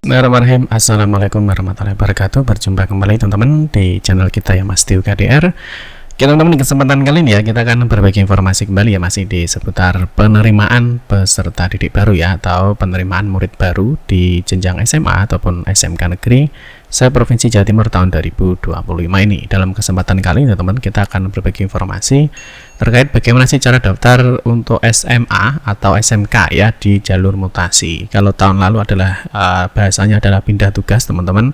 Bismillahirrahmanirrahim. Assalamualaikum warahmatullahi wabarakatuh. Berjumpa kembali teman-teman di channel kita ya Mas Tiu KDR. Teman-teman, di kesempatan kali ini ya kita akan berbagi informasi kembali ya masih di seputar penerimaan peserta didik baru ya, atau penerimaan murid baru di jenjang SMA ataupun SMK negeri se-Provinsi Jawa Timur tahun 2025 ini. Dalam kesempatan kali ini teman-teman kita akan berbagi informasi terkait bagaimana sih cara daftar untuk SMA atau SMK ya di jalur mutasi. Kalau tahun lalu adalah bahasanya adalah pindah tugas teman-teman.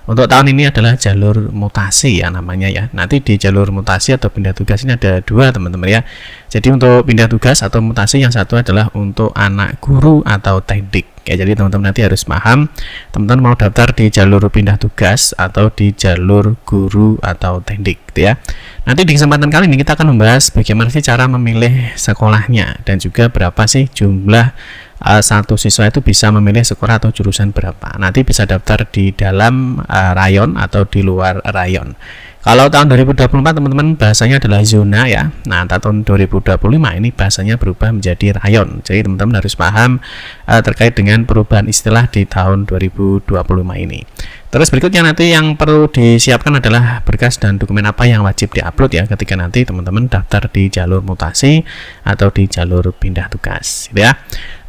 Untuk tahun ini adalah jalur mutasi ya namanya ya. Nanti di jalur mutasi atau pindah tugas ini ada dua teman-teman ya. Jadi untuk pindah tugas atau mutasi yang satu adalah untuk anak guru atau teknik ya. Jadi teman-teman nanti harus paham, teman-teman mau daftar di jalur pindah tugas atau di jalur guru atau teknik gitu ya. Nanti di kesempatan kali ini kita akan membahas bagaimana sih cara memilih sekolahnya dan juga berapa sih jumlah satu siswa itu bisa memilih sekolah atau jurusan berapa. Nanti bisa daftar di dalam rayon atau di luar rayon. Kalau tahun 2024 teman-teman bahasanya adalah zona ya. Nah tahun 2025 ini bahasanya berubah menjadi rayon. Jadi teman-teman harus paham terkait dengan perubahan istilah di tahun 2025 ini. Terus berikutnya nanti yang perlu disiapkan adalah berkas dan dokumen apa yang wajib diupload ya ketika nanti teman-teman daftar di jalur mutasi atau di jalur pindah tugas gitu ya.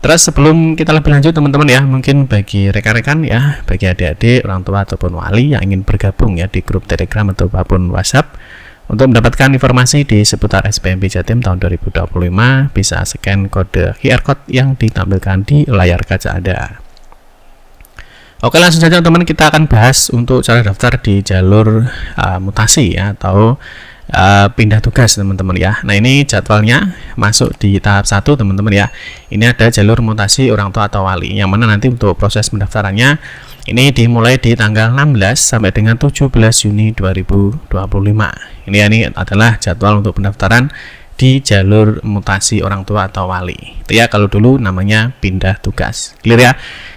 Terus sebelum kita lebih lanjut teman-teman ya, mungkin bagi rekan-rekan ya, bagi adik-adik, orang tua ataupun wali yang ingin bergabung ya di grup Telegram ataupun WhatsApp untuk mendapatkan informasi di seputar SPMB Jatim tahun 2025, bisa scan kode QR Code yang ditampilkan di layar kaca Anda. Oke, langsung saja teman-teman, kita akan bahas untuk cara daftar di jalur mutasi ya, atau pindah tugas teman-teman ya. Nah ini jadwalnya masuk di tahap 1 teman-teman ya. Ini ada jalur mutasi orang tua atau wali, yang mana nanti untuk proses pendaftarannya ini dimulai di tanggal 16 sampai dengan 17 Juni 2025. Ini adalah jadwal untuk pendaftaran di jalur mutasi orang tua atau wali itu ya. Kalau dulu namanya pindah tugas, clear ya.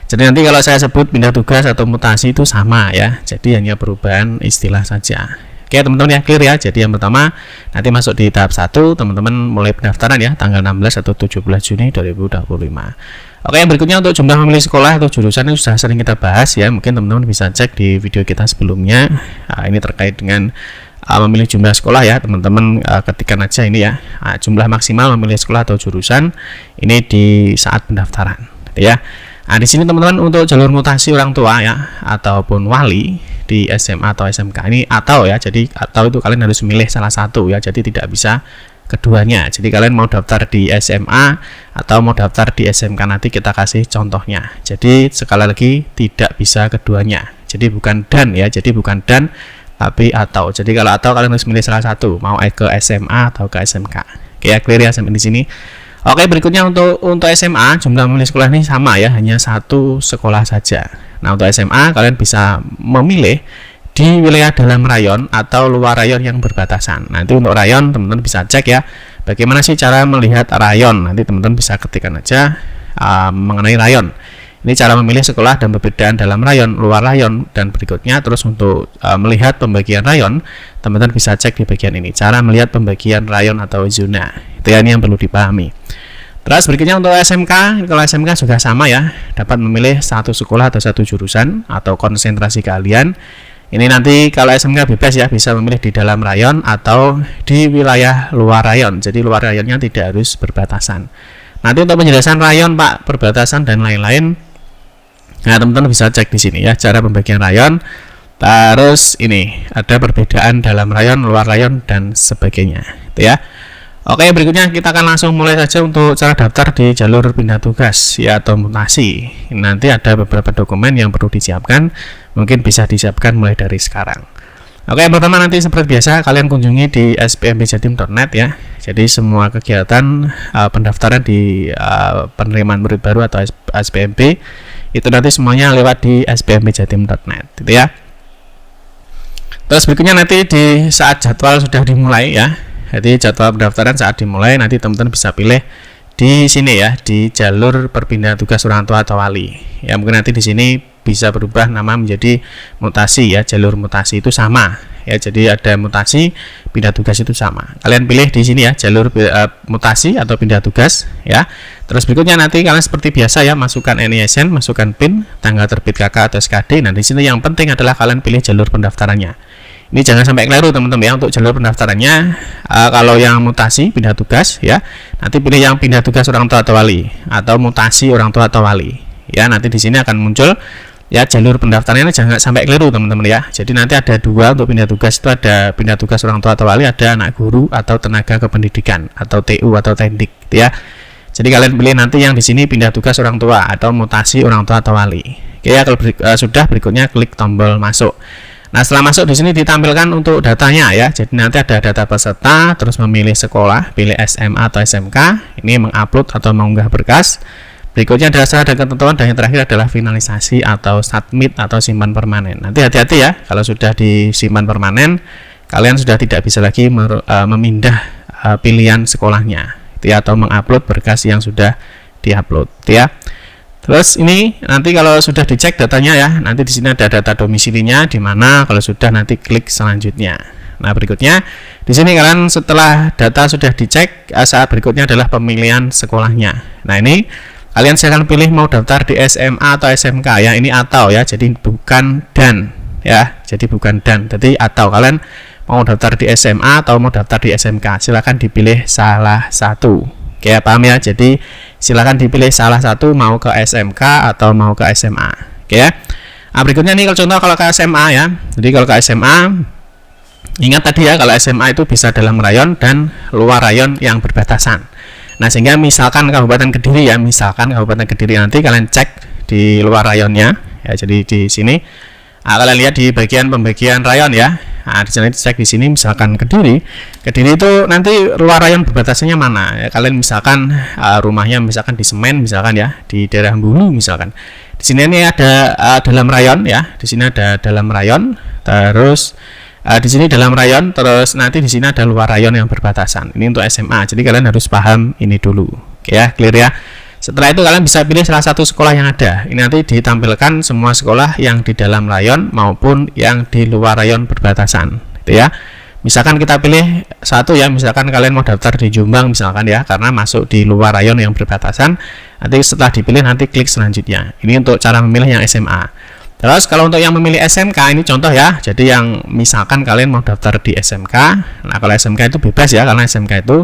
Jadi nanti kalau saya sebut pindah tugas atau mutasi itu sama ya, jadi hanya perubahan istilah saja. Oke teman-teman ya, clear ya. Jadi yang pertama nanti masuk di tahap 1 teman-teman mulai pendaftaran ya tanggal 16 atau 17 Juni 2025. Oke, yang berikutnya untuk jumlah memilih sekolah atau jurusan ini sudah sering kita bahas ya. Mungkin teman-teman bisa cek di video kita sebelumnya. Ini terkait dengan memilih jumlah sekolah ya teman-teman, ketikkan aja ini ya, jumlah maksimal memilih sekolah atau jurusan ini di saat pendaftaran gitu ya. Nah di sini teman-teman untuk jalur mutasi orang tua ya ataupun wali di SMA atau SMK ini atau ya, jadi atau itu kalian harus memilih salah satu ya, jadi tidak bisa keduanya. Jadi kalian mau daftar di SMA atau mau daftar di SMK nanti kita kasih contohnya. Jadi sekali lagi tidak bisa keduanya. Jadi bukan dan ya, jadi bukan dan tapi atau. Jadi kalau atau kalian harus memilih salah satu, mau ke SMA atau ke SMK. Oke ya, clear ya sampai di sini. Oke, berikutnya untuk SMA jumlah memilih sekolah ini sama ya, hanya satu sekolah saja. Nah untuk SMA kalian bisa memilih di wilayah dalam rayon atau luar rayon yang berbatasan. Nanti untuk rayon teman-teman bisa cek ya, bagaimana sih cara melihat rayon. Nanti teman-teman bisa ketikkan aja mengenai rayon. Ini cara memilih sekolah dan perbedaan dalam rayon, luar rayon, dan berikutnya. Terus untuk melihat pembagian rayon, teman-teman bisa cek di bagian ini, cara melihat pembagian rayon atau zona. Itu ya, ini yang perlu dipahami. Terus berikutnya untuk SMK, kalau SMK juga sama ya, dapat memilih satu sekolah atau satu jurusan atau konsentrasi keahlian. Ini nanti kalau SMK bebas ya, bisa memilih di dalam rayon atau di wilayah luar rayon. Jadi luar rayonnya tidak harus berbatasan. Nanti untuk penjelasan rayon Pak, perbatasan dan lain-lain, nah teman-teman bisa cek di sini ya, cara pembagian rayon. Terus ini ada perbedaan dalam rayon, luar rayon dan sebagainya itu ya. Oke, berikutnya kita akan langsung mulai saja untuk cara daftar di jalur pindah tugas ya atau mutasi. Nanti ada beberapa dokumen yang perlu disiapkan, mungkin bisa disiapkan mulai dari sekarang. Oke, yang pertama nanti seperti biasa kalian kunjungi di spmbjatim.net ya. Jadi semua kegiatan pendaftaran di penerimaan murid baru atau SPMB itu nanti semuanya lewat di spmbjatim.net gitu ya. Terus berikutnya nanti di saat jadwal sudah dimulai ya. Jadi jadwal pendaftaran saat dimulai nanti teman-teman bisa pilih di sini ya, di jalur perpindahan tugas orang tua atau wali. Ya mungkin nanti di sini bisa berubah nama menjadi mutasi ya, jalur mutasi itu sama ya. Jadi ada mutasi, pindah tugas itu sama. Kalian pilih di sini ya, jalur mutasi atau pindah tugas ya. Terus berikutnya nanti kalian seperti biasa ya, masukkan NISN, masukkan PIN, tanggal terbit KK atau SKD. Nah, di sini yang penting adalah kalian pilih jalur pendaftarannya. Ini jangan sampai keliru teman-teman ya, untuk jalur pendaftarannya. Kalau yang mutasi pindah tugas ya, nanti pilih yang pindah tugas orang tua atau wali, atau mutasi orang tua atau wali ya. Nanti di sini akan muncul ya jalur pendaftarannya, jangan sampai keliru teman-teman ya. Jadi nanti ada dua untuk pindah tugas, itu ada pindah tugas orang tua atau wali, ada anak guru atau tenaga kependidikan atau TU atau tendik gitu ya. Jadi kalian pilih nanti yang di sini pindah tugas orang tua atau mutasi orang tua atau wali. Oke ya, kalau sudah, berikutnya klik tombol masuk. Nah, setelah masuk di sini ditampilkan untuk datanya ya. Jadi nanti ada data peserta, terus memilih sekolah, pilih SMA atau SMK, ini mengupload atau mengunggah berkas. Berikutnya dasar dan ketentuan, dan yang terakhir adalah finalisasi atau submit atau simpan permanen. Nanti hati-hati ya, kalau sudah disimpan permanen, kalian sudah tidak bisa lagi memindah pilihan sekolahnya, gitu ya, atau mengupload berkas yang sudah diupload, gitu ya. Terus ini nanti kalau sudah dicek datanya ya, nanti di sini ada data domisilinya di mana, kalau sudah nanti klik selanjutnya. Nah, berikutnya di sini kalian setelah data sudah dicek, saat berikutnya adalah pemilihan sekolahnya. Nah, ini kalian silahkan pilih mau daftar di SMA atau SMK ya, ini atau ya, jadi bukan dan ya, jadi bukan dan, jadi atau. Kalian mau daftar di SMA atau mau daftar di SMK, silahkan dipilih salah satu. Oke, paham ya? Jadi silahkan dipilih salah satu, mau ke SMK atau mau ke SMA. Oke ya. Nah, berikutnya nih kalau contoh kalau ke SMA ya. Jadi kalau ke SMA, ingat tadi ya, kalau SMA itu bisa dalam rayon dan luar rayon yang berbatasan. Nah, sehingga misalkan Kabupaten Kediri ya, misalkan Kabupaten Kediri, nanti kalian cek di luar rayonnya ya. Jadi di sini kalian lihat di bagian pembagian rayon ya. Nah, di sini cek di sini misalkan Kediri itu nanti luar rayon berbatasannya mana ya. Kalian misalkan rumahnya misalkan di Semen misalkan ya, di daerah Bulu misalkan. Di sini ini ada dalam rayon ya. Di sini ada dalam rayon, terus di sini dalam rayon, terus nanti di sini ada luar rayon yang berbatasan. Ini untuk SMA. Jadi kalian harus paham ini dulu. Oke ya, clear ya. Setelah itu kalian bisa pilih salah satu sekolah yang ada. Ini nanti ditampilkan semua sekolah yang di dalam rayon maupun yang di luar rayon berbatasan, gitu ya. Misalkan kita pilih satu ya, misalkan kalian mau daftar di Jombang misalkan ya, karena masuk di luar rayon yang berbatasan. Nanti setelah dipilih nanti klik selanjutnya. Ini untuk cara memilih yang SMA. Terus kalau untuk yang memilih SMK, ini contoh ya. Jadi yang misalkan kalian mau daftar di SMK, nah kalau SMK itu bebas ya, karena SMK itu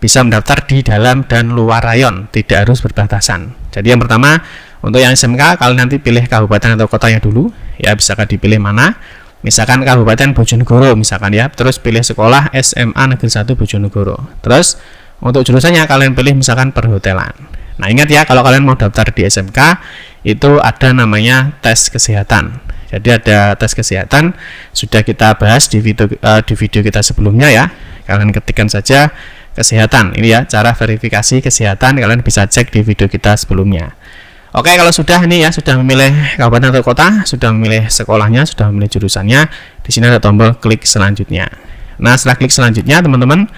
bisa mendaftar di dalam dan luar rayon, tidak harus berbatasan. Jadi yang pertama, untuk yang SMK kalian nanti pilih kabupaten atau kotanya dulu ya, misalkan dipilih mana, misalkan Kabupaten Bojonegoro misalkan ya, terus pilih sekolah SMA Negeri 1 Bojonegoro. Terus untuk jurusannya kalian pilih misalkan perhotelan. Nah, ingat ya, kalau kalian mau daftar di SMK itu ada namanya tes kesehatan. Jadi ada tes kesehatan, sudah kita bahas di video kita sebelumnya ya. Kalian ketikkan saja kesehatan, ini ya, cara verifikasi kesehatan, kalian bisa cek di video kita sebelumnya. Oke, kalau sudah ini ya, sudah memilih kabupaten atau kota, sudah memilih sekolahnya, sudah memilih jurusannya, di sini ada tombol klik selanjutnya. Nah, setelah klik selanjutnya teman-teman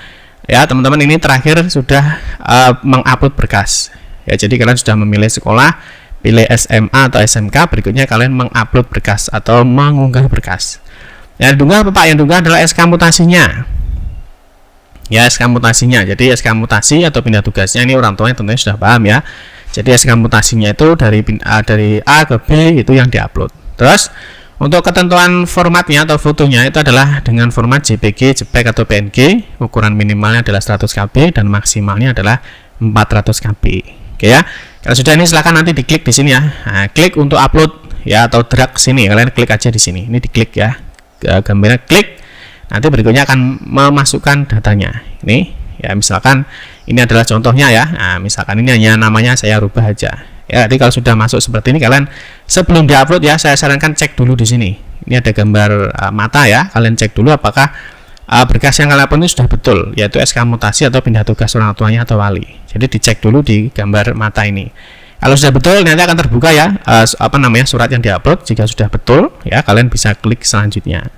ya, teman-teman ini terakhir sudah mengupload berkas ya. Jadi kalian sudah memilih sekolah, pilih SMA atau SMK, berikutnya kalian mengupload berkas atau mengunggah berkas. Yang diunggah apa Pak? Yang diunggah adalah SK mutasinya ya, SK mutasinya. Jadi SK mutasi atau pindah tugasnya ini orang tuanya tentunya sudah paham ya. Jadi SK mutasinya itu dari A ke B itu yang diupload. Terus untuk ketentuan formatnya atau fotonya itu adalah dengan format JPG, JPEG atau PNG. Ukuran minimalnya adalah 100 KB dan maksimalnya adalah 400 KB. Oke ya. Kalau sudah ini silahkan nanti diklik di sini ya. Nah, klik untuk upload ya, atau drag ke sini. Kalian klik aja di sini. Ini diklik ya. Gambarnya klik. Nanti berikutnya akan memasukkan datanya. Ini ya, misalkan ini adalah contohnya ya. Nah, misalkan ini hanya namanya saya rubah aja. Ya, jadi kalau sudah masuk seperti ini, kalian sebelum diupload ya, saya sarankan cek dulu di sini. Ini ada gambar mata ya. Kalian cek dulu apakah berkas yang kalian upload ini sudah betul, yaitu SK mutasi atau pindah tugas orang tuanya atau wali. Jadi dicek dulu di gambar mata ini. Kalau sudah betul, nanti akan terbuka ya surat yang diupload. Jika sudah betul ya, kalian bisa klik selanjutnya.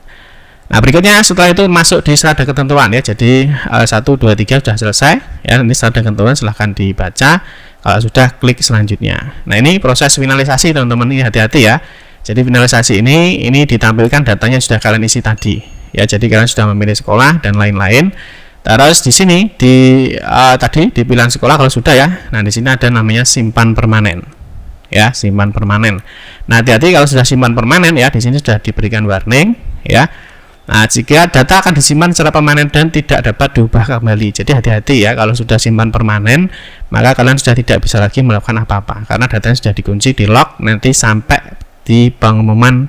Nah, berikutnya setelah itu masuk di selada ketentuan ya. Jadi 1, 2, 3 sudah selesai ya. Ini selada ketentuan, silahkan dibaca. Kalau sudah, klik selanjutnya. Nah, ini proses finalisasi teman-teman, ini hati-hati ya. Jadi finalisasi ini ditampilkan datanya sudah kalian isi tadi ya. Jadi kalian sudah memilih sekolah dan lain-lain. Terus di sini tadi di pilihan sekolah kalau sudah ya. Nah, di sini ada namanya simpan permanen. Ya, simpan permanen. Nah, hati-hati kalau sudah simpan permanen ya, di sini sudah diberikan warning ya. Nah, jika data akan disimpan secara permanen dan tidak dapat diubah kembali. Jadi hati-hati ya, kalau sudah simpan permanen, maka kalian sudah tidak bisa lagi melakukan apa-apa karena datanya sudah dikunci, di lock nanti sampai di pengumuman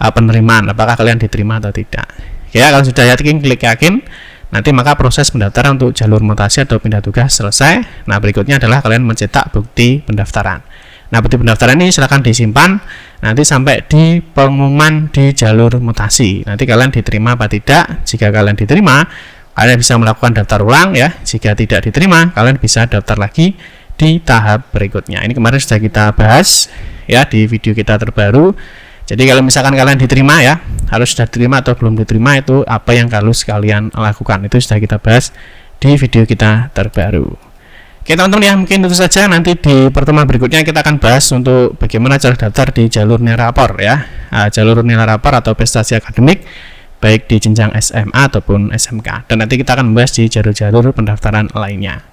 penerimaan apakah kalian diterima atau tidak. Ya, kalau sudah yakin, klik yakin. Nanti maka proses pendaftaran untuk jalur mutasi atau pindah tugas selesai. Nah, berikutnya adalah kalian mencetak bukti pendaftaran. Nah, bukti pendaftaran ini silahkan disimpan nanti sampai di pengumuman di jalur mutasi. Nanti kalian diterima apa tidak. Jika kalian diterima, kalian bisa melakukan daftar ulang ya. Jika tidak diterima, kalian bisa daftar lagi di tahap berikutnya. Ini kemarin sudah kita bahas ya di video kita terbaru. Jadi kalau misalkan kalian diterima ya, harus sudah diterima atau belum diterima, itu apa yang harus kalian lakukan, itu sudah kita bahas di video kita terbaru. Oke teman-teman ya, mungkin itu saja. Nanti di pertemuan berikutnya kita akan bahas untuk bagaimana cara daftar di jalur nilai rapor ya. Jalur nilai rapor atau prestasi akademik baik di jenjang SMA ataupun SMK. Dan nanti kita akan membahas di jalur-jalur pendaftaran lainnya.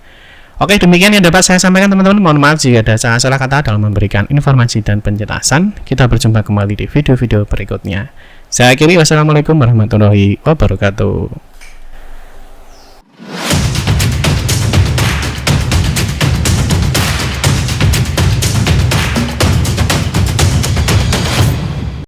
Oke, demikian yang dapat saya sampaikan teman-teman. Mohon maaf jika ada salah kata dalam memberikan informasi dan penjelasan. Kita berjumpa kembali di video-video berikutnya. Saya akhiri, wassalamualaikum warahmatullahi wabarakatuh.